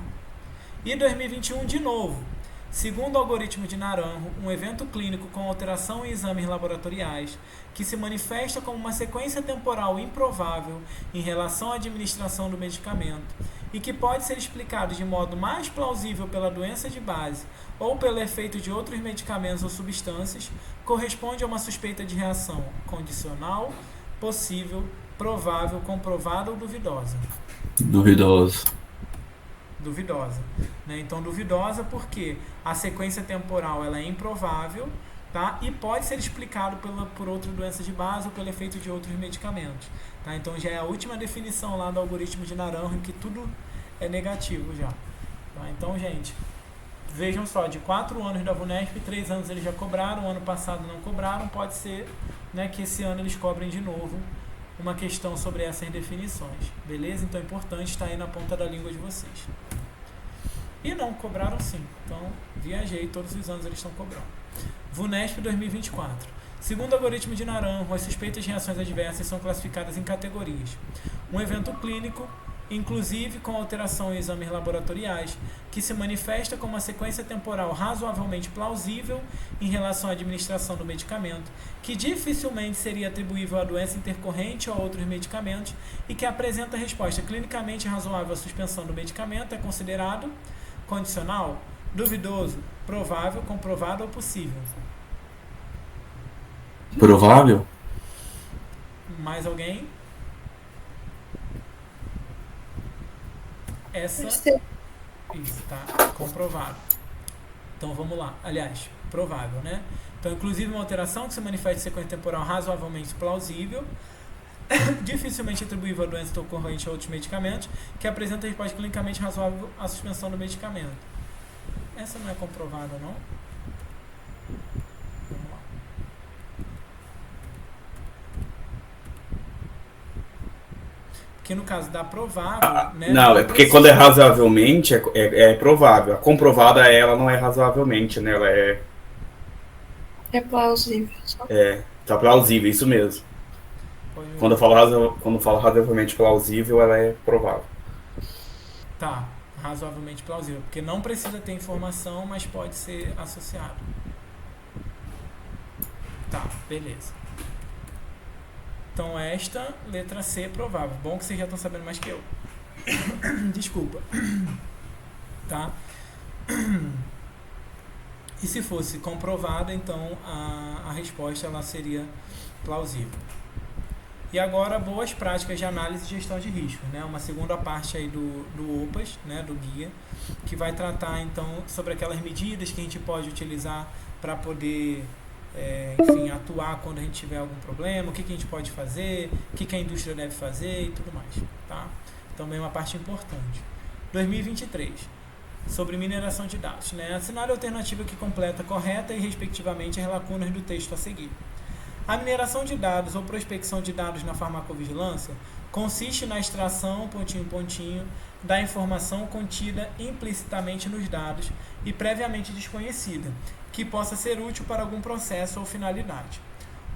E 2021 de novo, segundo o algoritmo de Naranjo, um evento clínico com alteração em exames laboratoriais que se manifesta como uma sequência temporal improvável em relação à administração do medicamento e que pode ser explicado de modo mais plausível pela doença de base ou pelo efeito de outros medicamentos ou substâncias, corresponde a uma suspeita de reação condicional, possível, provável, comprovada ou duvidosa. Duvidoso. Duvidosa, né? Então duvidosa porque a sequência temporal ela é improvável, tá? E pode ser explicado por outra doença de base ou pelo efeito de outros medicamentos, tá? Então já é a última definição lá do algoritmo de Naranjo em que tudo é negativo já, tá? Então, gente, vejam só, de 4 anos da VUNESP, 3 anos eles já cobraram, o ano passado não cobraram, pode ser, né, que esse ano eles cobrem de novo uma questão sobre essas definições, beleza? Então é importante estar aí na ponta da língua de vocês. E não, cobraram sim, então viajei, todos os anos eles estão cobrando. VUNESP 2024. Segundo o algoritmo de Naranjo, as suspeitas de reações adversas são classificadas em categorias. Um evento clínico, inclusive com alteração em exames laboratoriais, que se manifesta como uma sequência temporal razoavelmente plausível em relação à administração do medicamento, que dificilmente seria atribuível à doença intercorrente ou a outros medicamentos e que apresenta resposta clinicamente razoável à suspensão do medicamento, é considerado condicional, duvidoso, provável, comprovado ou possível. Provável? Mais alguém? Isso, tá comprovado. Então vamos lá. Aliás, provável, né? Então, inclusive uma alteração que se manifesta em sequência temporal razoavelmente plausível, dificilmente atribuível a doença ocorrente a outros medicamentos, que apresenta resposta clinicamente razoável à suspensão do medicamento. Essa não é comprovada, não? Vamos lá. Porque no caso da provável, né? Não, é porque quando é razoavelmente é provável. A comprovada ela não é razoavelmente, né? Ela é. É plausível. Tá plausível, isso mesmo. Quando eu falo razoavelmente plausível, ela é provável. Tá, razoavelmente plausível. Porque não precisa ter informação, mas pode ser associado. Tá, beleza. Então esta, letra C, provável. Bom que vocês já estão sabendo mais que eu. Desculpa. Tá? E se fosse comprovada, então a resposta ela seria plausível. E agora, boas práticas de análise e gestão de risco, né? Uma segunda parte aí do OPAS, né? Do guia, que vai tratar, então, sobre aquelas medidas que a gente pode utilizar para poder, enfim, atuar quando a gente tiver algum problema, o que a gente pode fazer, o que a indústria deve fazer e tudo mais, tá? Também uma parte importante. 2023, sobre mineração de dados, né? Assinale a alternativa que completa correta e, respectivamente, as lacunas do texto a seguir. A mineração de dados ou prospecção de dados na farmacovigilância consiste na extração, pontinho, pontinho, da informação contida implicitamente nos dados e previamente desconhecida, que possa ser útil para algum processo ou finalidade.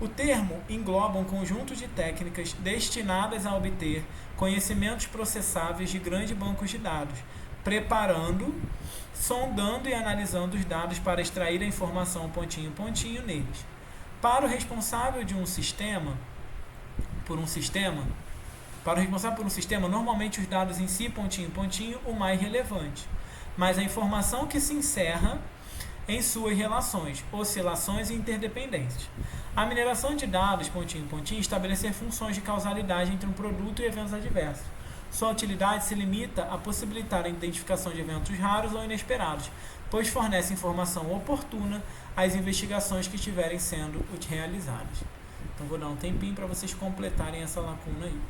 O termo engloba um conjunto de técnicas destinadas a obter conhecimentos processáveis de grandes bancos de dados, preparando, sondando e analisando os dados para extrair a informação pontinho, pontinho neles. Para o responsável por um sistema, normalmente os dados em si, pontinho, pontinho, o mais relevante, mas a informação que se encerra em suas relações, oscilações e interdependências. A mineração de dados, pontinho, pontinho, estabelecer funções de causalidade entre um produto e eventos adversos. Sua utilidade se limita a possibilitar a identificação de eventos raros ou inesperados, pois fornece informação oportuna às investigações que estiverem sendo realizadas. Então vou dar um tempinho para vocês completarem essa lacuna aí.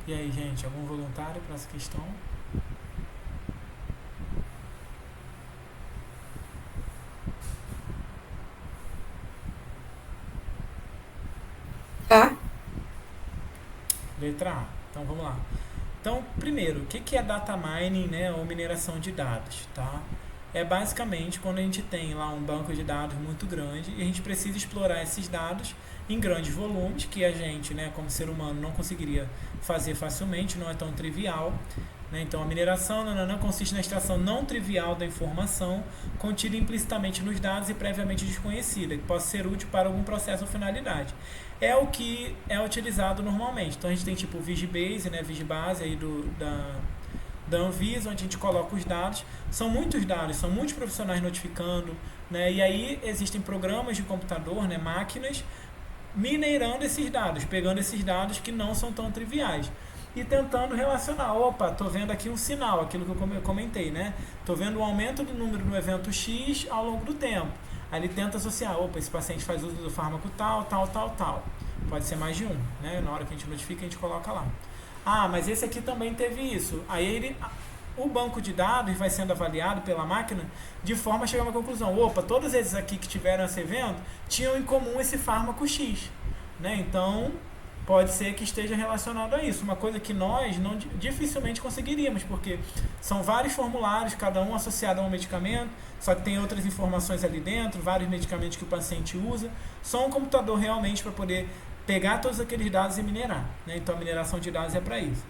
E aí, gente, algum voluntário para essa questão? Tá? Letra A. Então, vamos lá. Então, primeiro, o que é data mining, né, ou mineração de dados, tá? É basicamente quando a gente tem lá um banco de dados muito grande e a gente precisa explorar esses dados em grandes volumes, que a gente, né, como ser humano, não conseguiria fazer facilmente, não é tão trivial. Né? Então, a mineração consiste na extração não trivial da informação contida implicitamente nos dados e previamente desconhecida, que possa ser útil para algum processo ou finalidade. É o que é utilizado normalmente. Então, a gente tem tipo o Vigibase, né, Vigibase aí da Anvisa, onde a gente coloca os dados. São muitos dados, são muitos profissionais notificando, né? E aí existem programas de computador, né, máquinas, minerando esses dados, pegando esses dados que não são tão triviais e tentando relacionar. Opa, estou vendo aqui um sinal, aquilo que eu comentei, né? Estou vendo um aumento do número do evento X ao longo do tempo. Aí ele tenta associar, opa, esse paciente faz uso do fármaco tal. Pode ser mais de um, né? Na hora que a gente notifica, a gente coloca lá. Ah, mas esse aqui também teve isso. Aí o banco de dados vai sendo avaliado pela máquina de forma a chegar a uma conclusão. Opa, todos esses aqui que tiveram esse evento tinham em comum esse fármaco X. Né? Então, pode ser que esteja relacionado a isso. Uma coisa que nós dificilmente conseguiríamos, porque são vários formulários, cada um associado a um medicamento, só que tem outras informações ali dentro, vários medicamentos que o paciente usa. Só um computador realmente para poder pegar todos aqueles dados e minerar. Né? Então, a mineração de dados é para isso.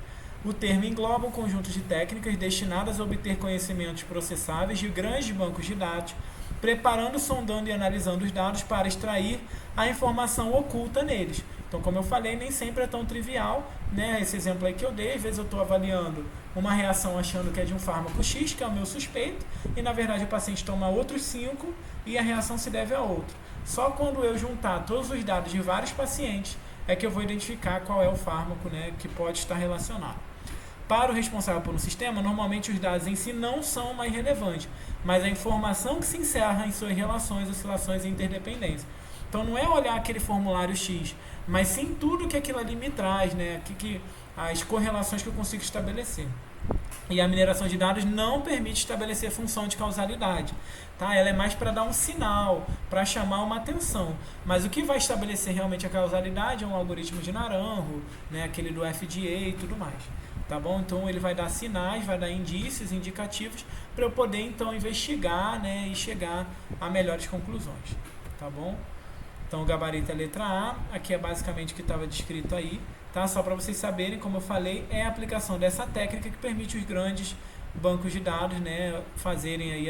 O termo engloba um conjunto de técnicas destinadas a obter conhecimentos processáveis de grandes bancos de dados, preparando, sondando e analisando os dados para extrair a informação oculta neles. Então, como eu falei, nem sempre é tão trivial, né? Esse exemplo aí que eu dei, às vezes eu estou avaliando uma reação achando que é de um fármaco X, que é o meu suspeito, e na verdade o paciente toma outros 5 e a reação se deve a outro. Só quando eu juntar todos os dados de vários pacientes é que eu vou identificar qual é o fármaco, né, que pode estar relacionado. Para o responsável por um sistema, normalmente os dados em si não são mais relevantes, mas a informação que se encerra em suas relações, oscilações e interdependência. Então não é olhar aquele formulário X, mas sim tudo que aquilo ali me traz, né, as correlações que eu consigo estabelecer. E a mineração de dados não permite estabelecer função de causalidade. Tá? Ela é mais para dar um sinal, para chamar uma atenção. Mas o que vai estabelecer realmente a causalidade é um algoritmo de Naranjo, né, aquele do FDA e tudo mais. Tá bom? Então ele vai dar sinais, vai dar indícios, indicativos, para eu poder então investigar, né, e chegar a melhores conclusões. Tá bom? Então o gabarito é a letra A, aqui é basicamente o que estava descrito aí, tá? Só para vocês saberem, como eu falei, é a aplicação dessa técnica que permite os grandes bancos de dados, né, fazerem aí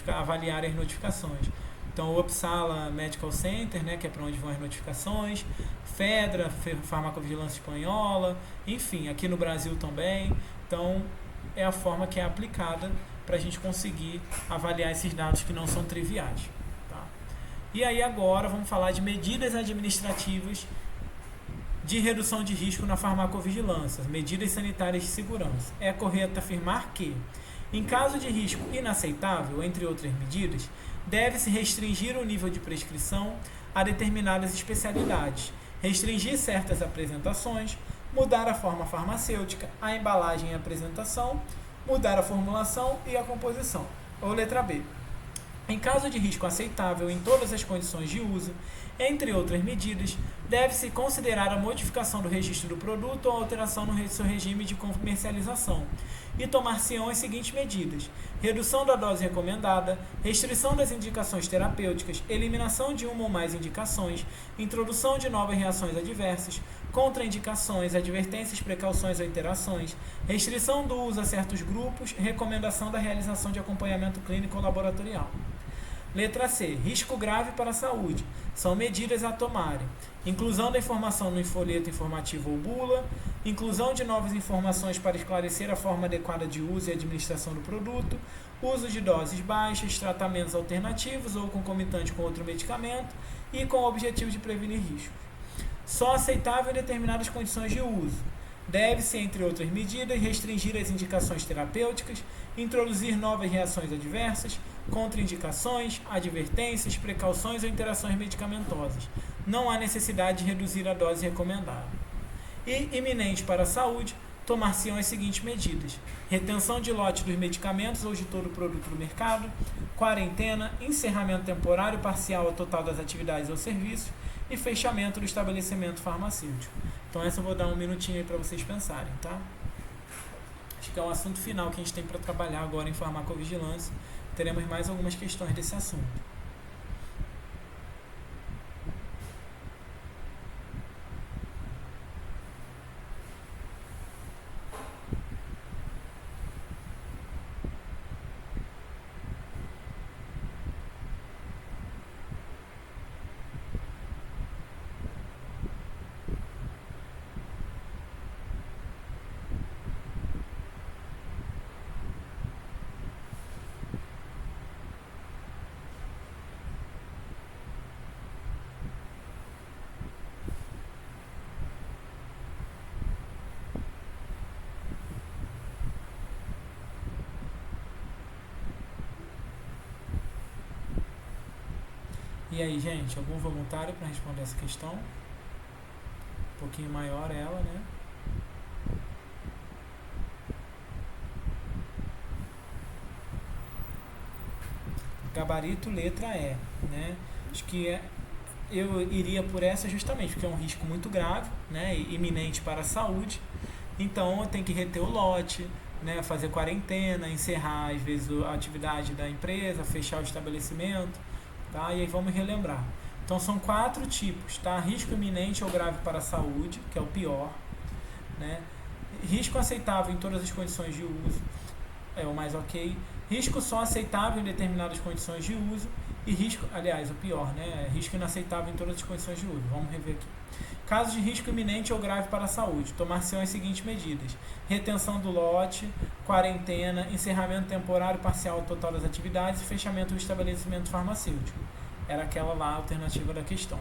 avaliarem as notificações. Então o Uppsala Medical Center, né, que é para onde vão as notificações, FEDRA, Farmacovigilância Espanhola, enfim, aqui no Brasil também. Então é a forma que é aplicada para a gente conseguir avaliar esses dados que não são triviais. E aí agora vamos falar de medidas administrativas de redução de risco na farmacovigilância, medidas sanitárias de segurança. É correto afirmar que, em caso de risco inaceitável, entre outras medidas, deve-se restringir o nível de prescrição a determinadas especialidades, restringir certas apresentações, mudar a forma farmacêutica, a embalagem e a apresentação, mudar a formulação e a composição. Ou letra B. Em caso de risco aceitável em todas as condições de uso, entre outras medidas, deve-se considerar a modificação do registro do produto ou alteração no seu regime de comercialização e tomar-se-ão as seguintes medidas: redução da dose recomendada, restrição das indicações terapêuticas, eliminação de uma ou mais indicações, introdução de novas reações adversas, contraindicações, advertências, precauções ou interações, restrição do uso a certos grupos, recomendação da realização de acompanhamento clínico ou laboratorial. Letra C. Risco grave para a saúde. São medidas a tomarem. Inclusão da informação no folheto informativo ou bula, inclusão de novas informações para esclarecer a forma adequada de uso e administração do produto, uso de doses baixas, tratamentos alternativos ou concomitante com outro medicamento e com o objetivo de prevenir riscos. Só aceitável em determinadas condições de uso. Deve-se, entre outras medidas, restringir as indicações terapêuticas, introduzir novas reações adversas, contraindicações, advertências, precauções ou interações medicamentosas. Não há necessidade de reduzir a dose recomendada. E, iminente para a saúde, tomar-se-ão as seguintes medidas: retenção de lote dos medicamentos ou de todo o produto do mercado, quarentena, encerramento temporário, parcial ou total das atividades ou serviços e fechamento do estabelecimento farmacêutico. Então essa eu vou dar um minutinho aí para vocês pensarem, tá? Acho que é o assunto final que a gente tem para trabalhar agora em farmacovigilância. Teremos mais algumas questões desse assunto. E aí, gente, algum voluntário para responder essa questão? Um pouquinho maior ela, né? Gabarito, letra E, né? Acho que eu iria por essa justamente porque é um risco muito grave, né? E iminente para a saúde. Então, tem que reter o lote, né? Fazer quarentena, encerrar, às vezes, a atividade da empresa, fechar o estabelecimento. Tá? E aí vamos relembrar. Então são 4 tipos, tá? Risco iminente ou grave para a saúde, que é o pior, né? Risco aceitável em todas as condições de uso, é o mais ok. Risco só aceitável em determinadas condições de uso e risco, aliás, o pior, né? Risco inaceitável em todas as condições de uso. Vamos rever aqui. Casos de risco iminente ou grave para a saúde, tomar-se-ão as seguintes medidas: retenção do lote, quarentena, encerramento temporário, parcial ou total das atividades e fechamento do estabelecimento farmacêutico. Era aquela lá a alternativa da questão.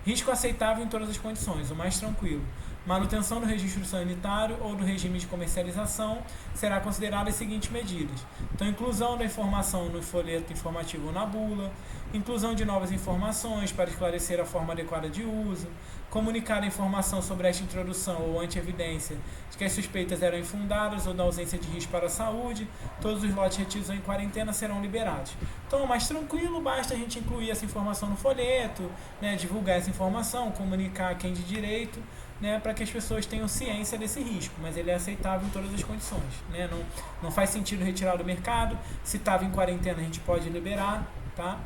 Risco aceitável em todas as condições, o mais tranquilo. Manutenção do registro sanitário ou do regime de comercialização será considerada as seguintes medidas. Então, inclusão da informação no folheto informativo ou na bula, inclusão de novas informações para esclarecer a forma adequada de uso, comunicar a informação sobre esta introdução ou antievidência de que as suspeitas eram infundadas ou da ausência de risco para a saúde, todos os lotes retidos em quarentena serão liberados. Então, mais tranquilo, basta a gente incluir essa informação no folheto, né, divulgar essa informação, comunicar a quem de direito, né, para que as pessoas tenham ciência desse risco, mas ele é aceitável em todas as condições, né? Não faz sentido retirar do mercado, se estava em quarentena a gente pode liberar, tá?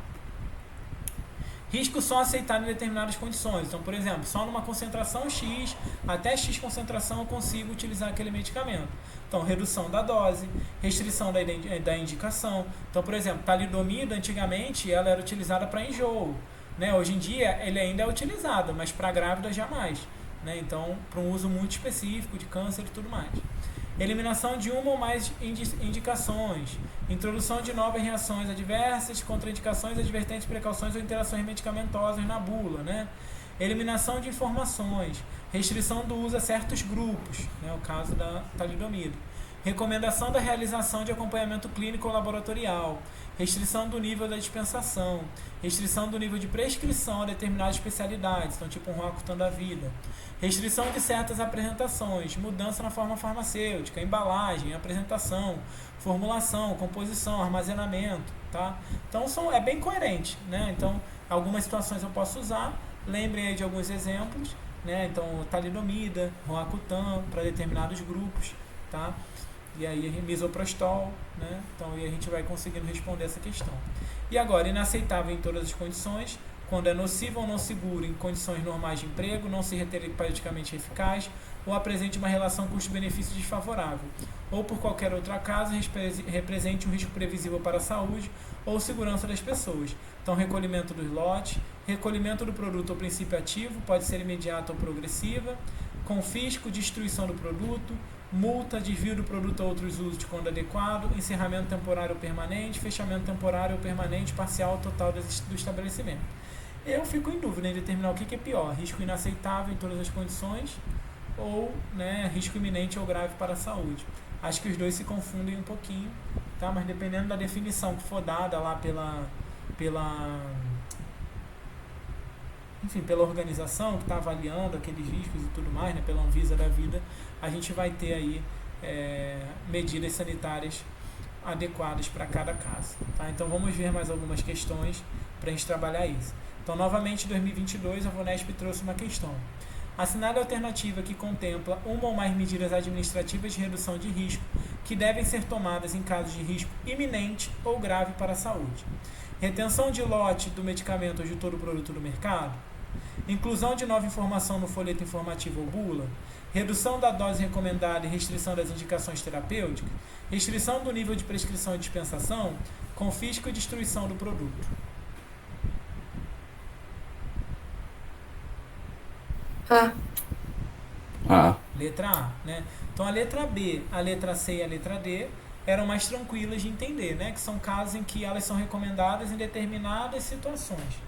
Risco só aceitado em determinadas condições. Então, por exemplo, só numa concentração X, até X concentração eu consigo utilizar aquele medicamento. Então, redução da dose, restrição da indicação. Então, por exemplo, talidomida, antigamente, ela era utilizada para enjoo, né? Hoje em dia, ele ainda é utilizado, mas para grávida jamais, né? Então, para um uso muito específico de câncer e tudo mais. Eliminação de uma ou mais indicações, introdução de novas reações adversas, contraindicações, advertências, precauções ou interações medicamentosas na bula, né? Eliminação de informações, restrição do uso a certos grupos, né? O caso da talidomida. Recomendação da realização de acompanhamento clínico ou laboratorial, restrição do nível da dispensação, restrição do nível de prescrição a determinadas especialidades, então tipo um Roacutan da vida, restrição de certas apresentações, mudança na forma farmacêutica, embalagem, apresentação, formulação, composição, armazenamento, tá? Então é bem coerente, né? Então algumas situações eu posso usar, lembrem aí de alguns exemplos, né? Então talidomida, Roacutan para determinados grupos, tá? E aí misoprostol, né? Então aí a gente vai conseguindo responder essa questão. E agora, inaceitável em todas as condições, quando é nocivo ou não seguro em condições normais de emprego, não seja terapeuticamente eficaz ou apresente uma relação custo-benefício desfavorável, ou por qualquer outro acaso represente um risco previsível para a saúde ou segurança das pessoas. Então, recolhimento dos lotes, recolhimento do produto ou princípio ativo, pode ser imediata ou progressiva, confisco, destruição do produto, multa, desvio do produto a outros usos quando adequado, encerramento temporário ou permanente, fechamento temporário ou permanente, parcial ou total do estabelecimento. Eu fico em dúvida em determinar o que é pior, risco inaceitável em todas as condições ou, né, risco iminente ou grave para a saúde. Acho que os dois se confundem um pouquinho, tá? Mas dependendo da definição que for dada lá pela organização que está avaliando aqueles riscos e tudo mais, né, pela Anvisa da vida, a gente vai ter aí medidas sanitárias adequadas para cada caso. Tá? Então vamos ver mais algumas questões para a gente trabalhar isso. Então, novamente, em 2022, a VUNESP trouxe uma questão. Assinale a alternativa que contempla uma ou mais medidas administrativas de redução de risco que devem ser tomadas em casos de risco iminente ou grave para a saúde. Retenção de lote do medicamento ou de todo o produto do mercado. Inclusão de nova informação no folheto informativo ou bula. Redução da dose recomendada e restrição das indicações terapêuticas. Restrição do nível de prescrição e dispensação. Confisco e destruição do produto. Letra A, né? Então a letra B, a letra C e a letra D eram mais tranquilas de entender, né? Que são casos em que elas são recomendadas em determinadas situações.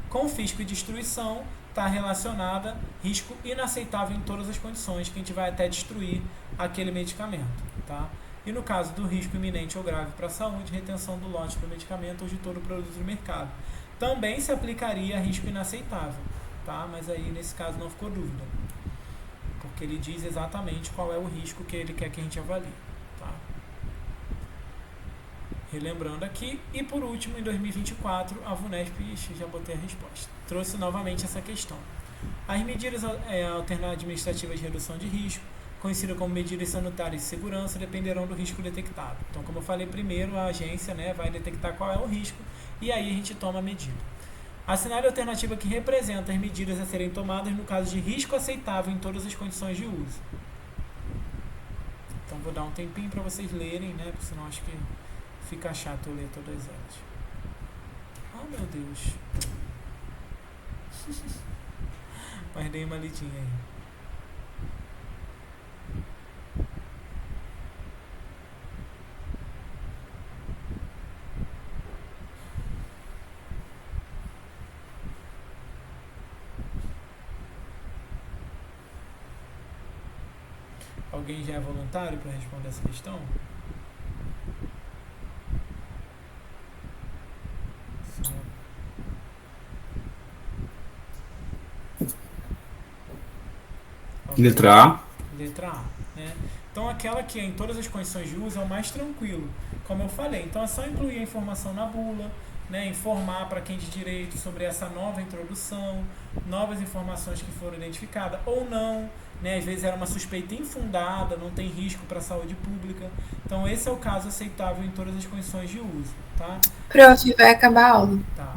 Confisco e destruição está relacionada a risco inaceitável em todas as condições, que a gente vai até destruir aquele medicamento, tá? E no caso do risco iminente ou grave para a saúde, retenção do lote do medicamento ou de todo o produto do mercado. Também se aplicaria a risco inaceitável, tá? Mas aí nesse caso não ficou dúvida, porque ele diz exatamente qual é o risco que ele quer que a gente avalie, tá? Relembrando aqui, e por último, em 2024, a VUNESP, já botei a resposta, trouxe novamente essa questão. As medidas administrativas de redução de risco, conhecidas como medidas sanitárias de segurança, dependerão do risco detectado. Então, como eu falei primeiro, a agência, né, vai detectar qual é o risco e aí a gente toma a medida. Assinale a alternativa que representa as medidas a serem tomadas no caso de risco aceitável em todas as condições de uso. Então, vou dar um tempinho para vocês lerem, né, porque senão acho que fica chato eu ler todas elas. Oh, meu Deus. Mas dei uma lidinha aí. Alguém já é voluntário para responder essa questão? Letra A. Letra A, né? Então, aquela que é em todas as condições de uso é o mais tranquilo, como eu falei. Então, é só incluir a informação na bula, né? Informar para quem de direito sobre essa nova introdução, novas informações que foram identificadas ou não, né? Às vezes era uma suspeita infundada, não tem risco para a saúde pública. Então, esse é o caso aceitável em todas as condições de uso, tá? Prof, vai acabar a aula. Tá.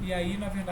E aí, na verdade,